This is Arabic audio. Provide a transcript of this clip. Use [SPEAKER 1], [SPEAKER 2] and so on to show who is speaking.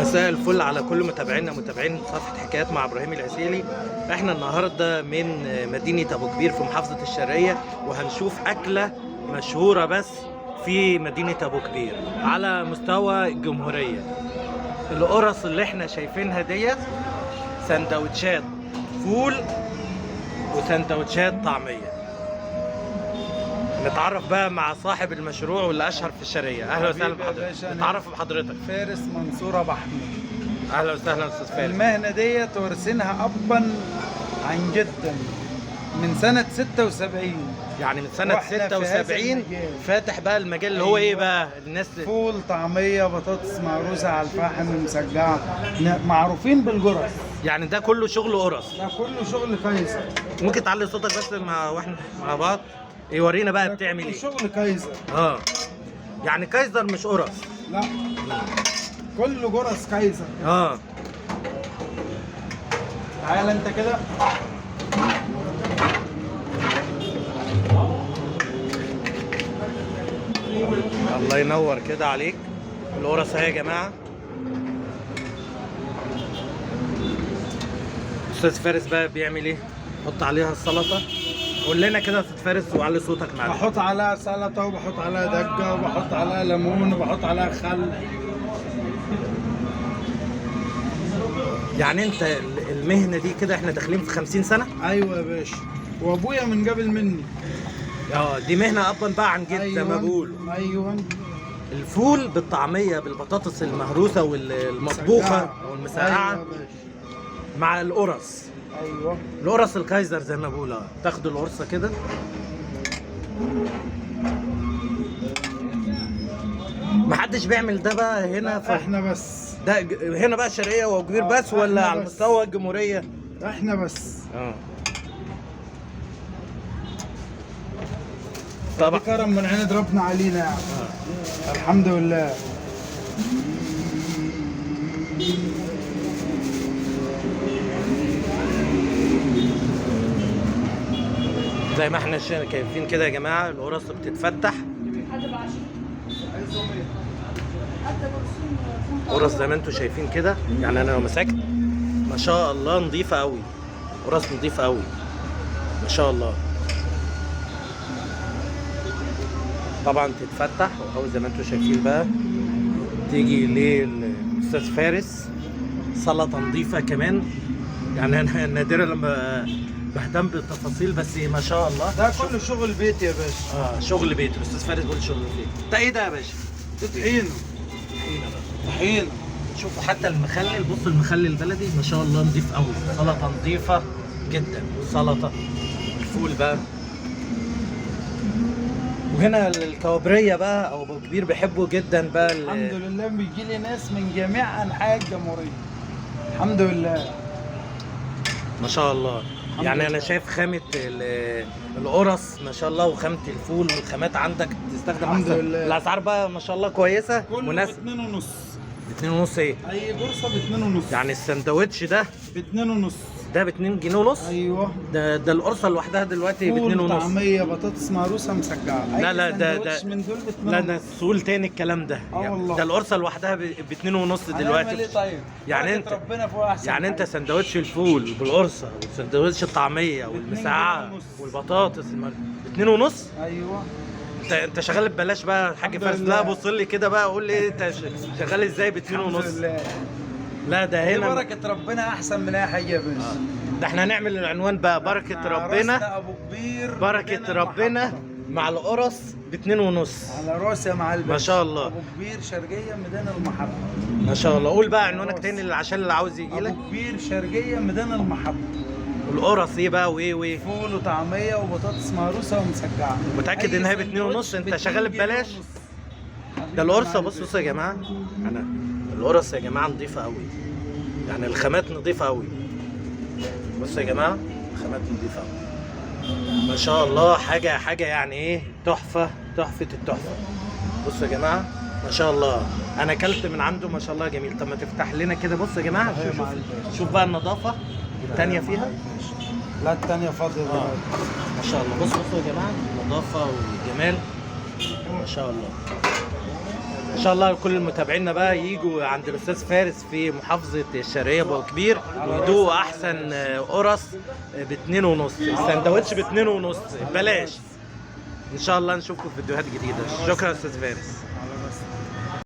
[SPEAKER 1] مساء الفل على كل متابعينا متابعين صفحة حكايات مع ابراهيم العسيلي. احنا النهارده من مدينة ابو كبير في محافظة الشرقية، وهنشوف اكلة مشهورة بس في مدينة ابو كبير على مستوى الجمهورية. القرص اللي احنا شايفينها ديت سندوتشات فول وسندوتشات طعمية. نتعرف بقى مع صاحب المشروع واللي اشهر في الشرقية. اهلا وسهلا بحضرتك. نتعرف بحضرتك.
[SPEAKER 2] فارس منصور ابو احمد.
[SPEAKER 1] اهلا وسهلا استاذ فارس.
[SPEAKER 2] المهنه ديت وارثينها ابا عن جدا من سنه 76.
[SPEAKER 1] يعني من سنة 76 فاتح بقى المجال اللي هو ايه بقى الناس؟
[SPEAKER 2] فول، طعمية، بطاطس مهروسة على الفحم، مسجعة، معروفين بالجرس.
[SPEAKER 1] يعني ده كله شغل قرص؟
[SPEAKER 2] ده كله شغل كايزر.
[SPEAKER 1] ممكن تعلي صوتك بس واحنا مع بعض؟ ايه ورينا بقى بتعمل ايه؟
[SPEAKER 2] شغل كايزر.
[SPEAKER 1] يعني كايزر مش قرص؟
[SPEAKER 2] لا، كله جرس كايزر. تعال انت كده.
[SPEAKER 1] الله ينور كده عليك. القرص اهي يا جماعه. استاذ فارس بقى بيعمل ايه؟ حط عليها السلطه. قول لنا كده يا استاذ فارس وعلي صوتك معانا.
[SPEAKER 2] بحط عليها سلطه وبحط عليها دجه وبحط عليها ليمون وبحط عليها خل.
[SPEAKER 1] يعني انت المهنه دي كده احنا داخلين في 50 سنه؟
[SPEAKER 2] ايوه يا باشا، وابويا من قبل مني.
[SPEAKER 1] دي مهنه ابا بقى عن جد زي ما بقولوا.
[SPEAKER 2] ايوه.
[SPEAKER 1] الفول بالطعميه بالبطاطس المهروسه والمطبوخه او المسقعه.
[SPEAKER 2] أيوة
[SPEAKER 1] مع القرص.
[SPEAKER 2] ايوه.
[SPEAKER 1] القرص الكايزر زي ما بقول. تاخدوا القرصه كده. محدش بيعمل ده بقى هنا
[SPEAKER 2] احنا بس.
[SPEAKER 1] ده هنا بقى الشرقيه وكبير بس ولا على مستوى الجمهوريه؟
[SPEAKER 2] احنا بس. طبعا كرم من عند ربنا علينا يعني. الحمد لله.
[SPEAKER 1] زي ما احنا شايفين كده يا جماعه القرص بتتفتح. قرص زي ما انتم شايفين كده، يعني انا لو مسكت ما شاء الله نظيفه قوي. قرص نظيفه قوي ما شاء الله. طبعا تتفتح او زي ما انتم شايفين بقى تيجي للاستاذ فارس سلطه نظيفه كمان. يعني انا نادرا لما بهتم بالتفاصيل، بس ما شاء الله
[SPEAKER 2] ده كله شغل بيت يا باشا.
[SPEAKER 1] شغل بيت. الاستاذ فارس بيقول شغل بيت. ده ايه ده يا باشا؟
[SPEAKER 2] طحينه. طحينه.
[SPEAKER 1] شوفوا حتى المخلل، بص المخلل البلدي ما شاء الله نظيف قوي. سلطه نظيفه جدا. سلطه الفول بقى. وهنا الكوابريه بقى او ابو كبير بيحبوا جدا بقى.
[SPEAKER 2] الحمد لله بيجي لي ناس من جميع انحاء الجمهوريه. الحمد لله
[SPEAKER 1] ما شاء الله. يعني انا شايف خامه القرص ما شاء الله، وخامه الفول والخامات عندك تستخدم
[SPEAKER 2] الحمد
[SPEAKER 1] احسن.
[SPEAKER 2] لله.
[SPEAKER 1] الاسعار بقى ما شاء الله كويسه.
[SPEAKER 2] كله ب2.5.
[SPEAKER 1] ب2.5 ايه؟
[SPEAKER 2] اي قرصه ب2.5.
[SPEAKER 1] يعني السندوتش ده
[SPEAKER 2] ب2.5.
[SPEAKER 1] ده ب2 جنيه ونص.
[SPEAKER 2] ايوه.
[SPEAKER 1] ده القرصه لوحدها دلوقتي ب2.5.
[SPEAKER 2] فول، طعميه، بطاطس مهروسه، مسجعه.
[SPEAKER 1] لا ده
[SPEAKER 2] من دول ب2.5.
[SPEAKER 1] لا ده سؤال تاني الكلام ده.
[SPEAKER 2] والله.
[SPEAKER 1] ده القرصه لوحدها ب2.5 دلوقتي.
[SPEAKER 2] ايه طيب؟
[SPEAKER 1] يعني انت
[SPEAKER 2] ربنا فوق احسن.
[SPEAKER 1] يعني انت سندوتش الفول بالقرصه وسندوتش الطعميه والمسقعه والبطاطس ب2.5.
[SPEAKER 2] ايوه.
[SPEAKER 1] انت شغال ببلاش بقى الحاج فارس؟ لا بص لي كده بقى قول لي انت شغال ازاي ب2.5؟ لا ده هنا
[SPEAKER 2] بركه ربنا احسن من اي حاجه يا باشا.
[SPEAKER 1] ده احنا هنعمل العنوان بقى بركه ربنا.
[SPEAKER 2] ابو كبير
[SPEAKER 1] بركه ربنا مع القرص ب2.5.
[SPEAKER 2] على راسي يا معلم.
[SPEAKER 1] ما شاء الله.
[SPEAKER 2] ابو كبير شرقيه ميدان المحبه.
[SPEAKER 1] ما شاء الله. قول بقى عنوانك تاني عشان اللي عاوز يجي لك.
[SPEAKER 2] ابو كبير شرقيه ميدان المحبه.
[SPEAKER 1] والقرص ايه بقى وايه؟
[SPEAKER 2] فول وطعميه وبطاطس مهروسه ومسجعه.
[SPEAKER 1] متاكد انها ب2.5؟ انت شغال ببلاش؟ ده القرصه بصوا يا جماعه. انا القرص يا جماعه نظيفه قوي. يعني الخامات نظيفه قوي. بصوا يا جماعه الخامات نظيفه قوي ما شاء الله. حاجه يعني ايه، تحفه التحفه. بصوا يا جماعه ما شاء الله. انا اكلت من عنده ما شاء الله جميل. طب ما تفتح لنا كده. بص يا جماعه شوف بقى النظافه الثانيه فيها.
[SPEAKER 2] لا الثانيه فاضيه.
[SPEAKER 1] ما شاء الله. بصوا يا جماعه النظافه والجمال ما شاء الله. ان شاء الله كل متابعينا بقى يجوا عند الاستاذ فارس في محافظه الشرقيه ابو كبير ويدوقوا احسن قرص ب2.5، السندوتش ب2.5 ببلاش. ان شاء الله نشوفكم في فيديوهات جديده. شكرا استاذ فارس.